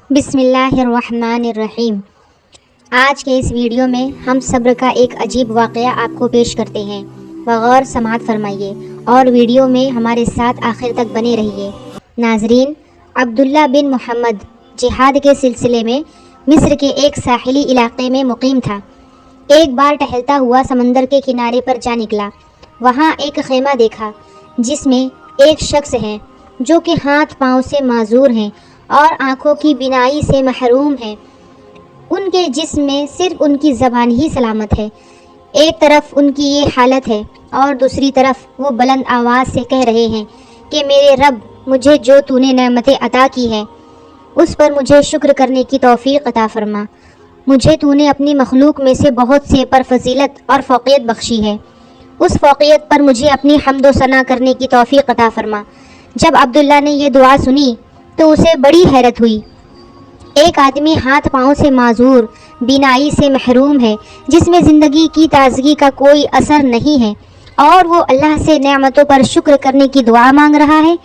بسم اللہ الرحمن الرحیم۔ آج کے اس ویڈیو میں ہم صبر کا ایک عجیب واقعہ آپ کو پیش کرتے ہیں، بغور سماعت فرمائیے اور ویڈیو میں ہمارے ساتھ آخر تک بنے رہیے۔ ناظرین، عبداللہ بن محمد جہاد کے سلسلے میں مصر کے ایک ساحلی علاقے میں مقیم تھا۔ ایک بار ٹہلتا ہوا سمندر کے کنارے پر جا نکلا۔ وہاں ایک خیمہ دیکھا جس میں ایک شخص ہے جو کہ ہاتھ پاؤں سے معذور ہیں اور آنکھوں کی بینائی سے محروم ہیں۔ ان کے جسم میں صرف ان کی زبان ہی سلامت ہے۔ ایک طرف ان کی یہ حالت ہے اور دوسری طرف وہ بلند آواز سے کہہ رہے ہیں کہ میرے رب، مجھے جو تو نے نعمتیں عطا کی ہیں اس پر مجھے شکر کرنے کی توفیق عطا فرما۔ مجھے تو نے اپنی مخلوق میں سے بہت سے پر فضیلت اور فوقیت بخشی ہے، اس فوقیت پر مجھے اپنی حمد و ثنا کرنے کی توفیق عطا فرما۔ جب عبداللہ نے یہ دعا سنی تو اسے بڑی حیرت ہوئی۔ ایک آدمی ہاتھ پاؤں سے معذور، بینائی سے محروم ہے، جس میں زندگی کی تازگی کا کوئی اثر نہیں ہے، اور وہ اللہ سے نعمتوں پر شکر کرنے کی دعا مانگ رہا ہے۔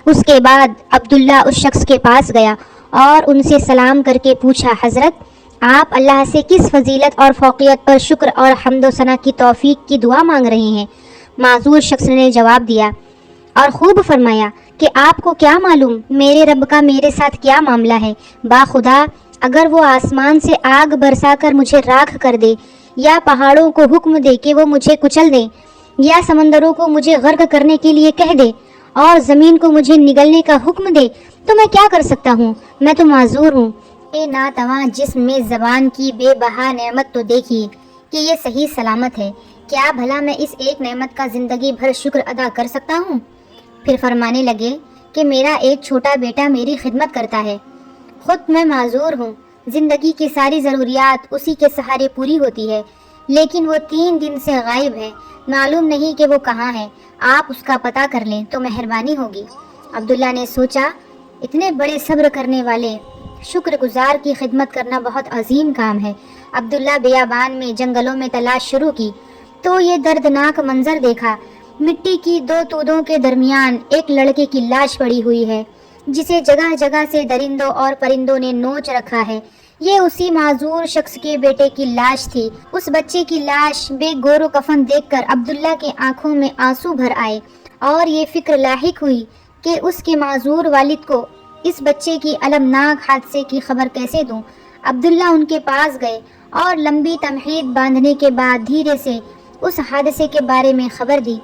اس کے بعد عبداللہ اس شخص کے پاس گیا اور ان سے سلام کر کے پوچھا، حضرت، آپ اللہ سے کس فضیلت اور فوقیت پر شکر اور حمد و ثنا کی توفیق کی دعا مانگ رہے ہیں؟ معذور شخص نے جواب دیا اور خوب فرمایا کہ آپ کو کیا معلوم میرے رب کا میرے ساتھ کیا معاملہ ہے؟ باخدا، اگر وہ آسمان سے آگ برسا کر مجھے راکھ کر دے، یا پہاڑوں کو حکم دے کہ وہ مجھے کچل دیں، یا سمندروں کو مجھے غرق کرنے کے لیے کہہ دے اور زمین کو مجھے نگلنے کا حکم دے، تو میں کیا کر سکتا ہوں؟ میں تو معذور ہوں۔ اے ناتواں جسم میں زبان کی بے بہا نعمت تو دیکھیے کہ یہ صحیح سلامت ہے، کیا بھلا میں اس ایک نعمت کا زندگی بھر شکر ادا کر سکتا ہوں؟ پھر فرمانے لگے کہ میرا ایک چھوٹا بیٹا میری خدمت کرتا ہے، خود میں معذور ہوں، زندگی کی ساری ضروریات اسی کے سہارے پوری ہوتی ہے، لیکن وہ 3 دن سے غائب ہے، معلوم نہیں کہ وہ کہاں ہے، آپ اس کا پتہ کر لیں تو مہربانی ہوگی۔ عبداللہ نے سوچا، اتنے بڑے صبر کرنے والے شکر گزار کی خدمت کرنا بہت عظیم کام ہے۔ عبداللہ بیابان میں جنگلوں میں تلاش شروع کی تو یہ دردناک منظر دیکھا۔ مٹی کی 2 تودوں کے درمیان ایک لڑکے کی لاش پڑی ہوئی ہے، جسے جگہ جگہ سے درندوں اور پرندوں نے نوچ رکھا ہے۔ یہ اسی معذور شخص کے بیٹے کی لاش تھی۔ اس بچے کی لاش بے گور و کفن دیکھ کر عبداللہ کی آنکھوں میں آنسو بھر آئے اور یہ فکر لاحق ہوئی کہ اس کے معذور والد کو اس بچے کی المناک حادثے کی خبر کیسے دوں۔ عبداللہ ان کے پاس گئے اور لمبی تمہید باندھنے کے بعد دھیرے سے اس حادثے کے بارے میں خبر دی۔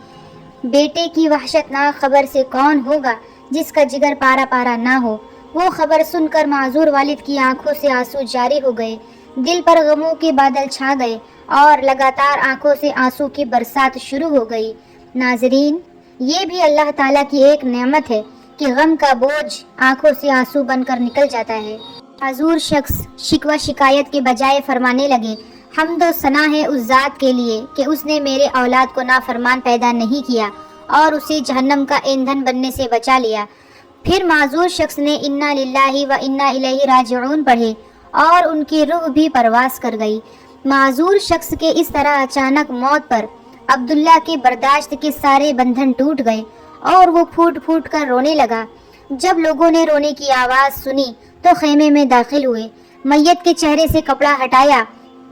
بیٹے کی وحشتناک خبر سے کون ہوگا جس کا جگر پارا پارا نہ ہو۔ وہ خبر سن کر معذور والد کی آنکھوں سے آنسو جاری ہو گئے، دل پر غموں کے بادل چھا گئے اور لگاتار آنکھوں سے آنسو کی برسات شروع ہو گئی۔ ناظرین، یہ بھی اللہ تعالیٰ کی ایک نعمت ہے کہ غم کا بوجھ آنکھوں سے آنسو بن کر نکل جاتا ہے۔ معذور شخص شکوہ شکایت کے بجائے فرمانے لگے، حمد و ثنا ہے اس ذات کے لیے کہ اس نے میرے اولاد کو نافرمان پیدا نہیں کیا اور اسے جہنم کا ایندھن بننے سے بچا لیا۔ پھر معذور شخص نے انا للہ و انا الیہ راجعون پڑھے اور ان کی روح بھی پرواز کر گئی۔ معذور شخص کے اس طرح اچانک موت پر عبداللہ کے برداشت کے سارے بندھن ٹوٹ گئے اور وہ پھوٹ پھوٹ کر رونے لگا۔ جب لوگوں نے رونے کی آواز سنی تو خیمے میں داخل ہوئے، میت کے چہرے سے کپڑا ہٹایا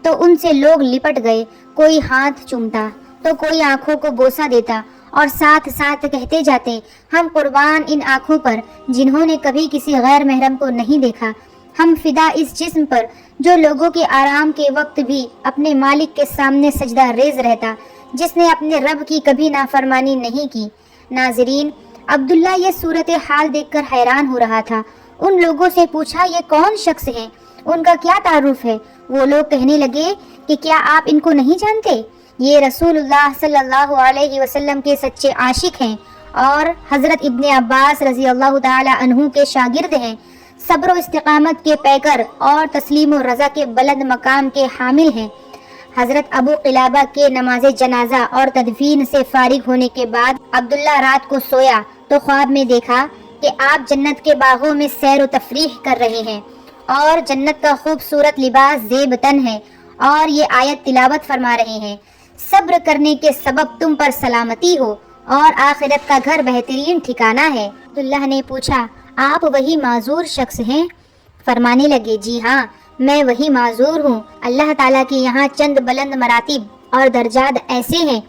تو ان سے لوگ لپٹ گئے، کوئی ہاتھ چومتا تو کوئی آنکھوں کو بوسہ دیتا اور ساتھ ساتھ کہتے جاتے، ہم قربان ان آنکھوں پر جنہوں نے کبھی کسی غیر محرم کو نہیں دیکھا، ہم فدا اس جسم پر جو لوگوں کے آرام کے وقت بھی اپنے مالک کے سامنے سجدہ ریز رہتا، جس نے اپنے رب کی کبھی نافرمانی نہیں کی۔ ناظرین، عبداللہ یہ صورتحال دیکھ کر حیران ہو رہا تھا۔ ان لوگوں سے پوچھا، یہ کون شخص ہیں؟ ان کا کیا تعارف ہے؟ وہ لوگ کہنے لگے کہ کیا آپ ان کو نہیں جانتے؟ یہ رسول اللہ صلی اللہ علیہ وسلم کے سچے عاشق ہیں اور حضرت ابن عباس رضی اللہ تعالی عنہ کے شاگرد ہیں، صبر و استقامت کے پیکر اور تسلیم و رضا کے بلند مقام کے حامل ہیں۔ حضرت ابو قلابہ کے نماز جنازہ اور تدفین سے فارغ ہونے کے بعد عبداللہ رات کو سویا تو خواب میں دیکھا کہ آپ جنت کے باغوں میں سیر و تفریح کر رہے ہیں اور جنت کا خوبصورت لباس زیب تن ہے، اور یہ آیت تلاوت فرما رہے ہیں، صبر کرنے کے سبب تم پر سلامتی ہو اور آخرت کا گھر بہترین ٹھکانہ ہے۔ عبداللہ نے پوچھا، آپ وہی معذور شخص ہیں؟ فرمانے لگے جی ہاں میں وہی معذور ہوں. اللہ تعالیٰ کے یہاں چند بلند مراتب اور درجات ایسے ہیں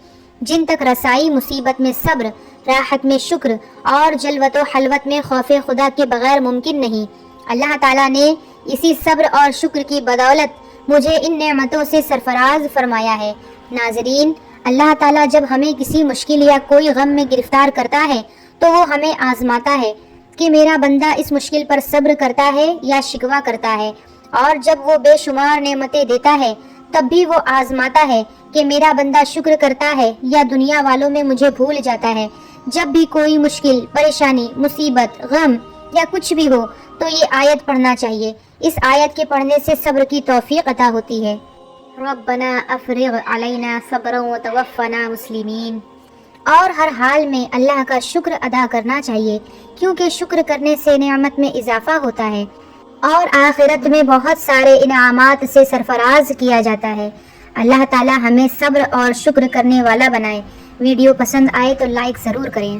جن تک رسائی مصیبت میں صبر، راحت میں شکر اور جلوت و حلوت میں خوف خدا کے بغیر ممکن نہیں. اللہ تعالیٰ نے اسی صبر اور شکر کی بدولت مجھے ان نعمتوں سے سرفراز فرمایا ہے. ناظرین، اللہ تعالیٰ جب ہمیں کسی مشکل یا کوئی غم میں گرفتار کرتا ہے تو وہ ہمیں آزماتا ہے کہ میرا بندہ اس مشکل پر صبر کرتا ہے یا شکوہ کرتا ہے، اور جب وہ بے شمار نعمتیں دیتا ہے تب بھی وہ آزماتا ہے کہ میرا بندہ شکر کرتا ہے یا دنیا والوں میں مجھے بھول جاتا ہے. جب بھی کوئی مشکل، پریشانی، مصیبت، غم یا کچھ بھی ہو تو یہ آیت پڑھنا چاہیے. اس آیت کے پڑھنے سے صبر کی توفیق عطا ہوتی ہے. ربنا افرغ علینا صبرا وتوفنا مسلمین. اور ہر حال میں اللہ کا شکر ادا کرنا چاہیے، کیونکہ شکر کرنے سے نعمت میں اضافہ ہوتا ہے اور آخرت میں بہت سارے انعامات سے سرفراز کیا جاتا ہے. اللہ تعالی ہمیں صبر اور شکر کرنے والا بنائے. ویڈیو پسند آئے تو لائک ضرور کریں.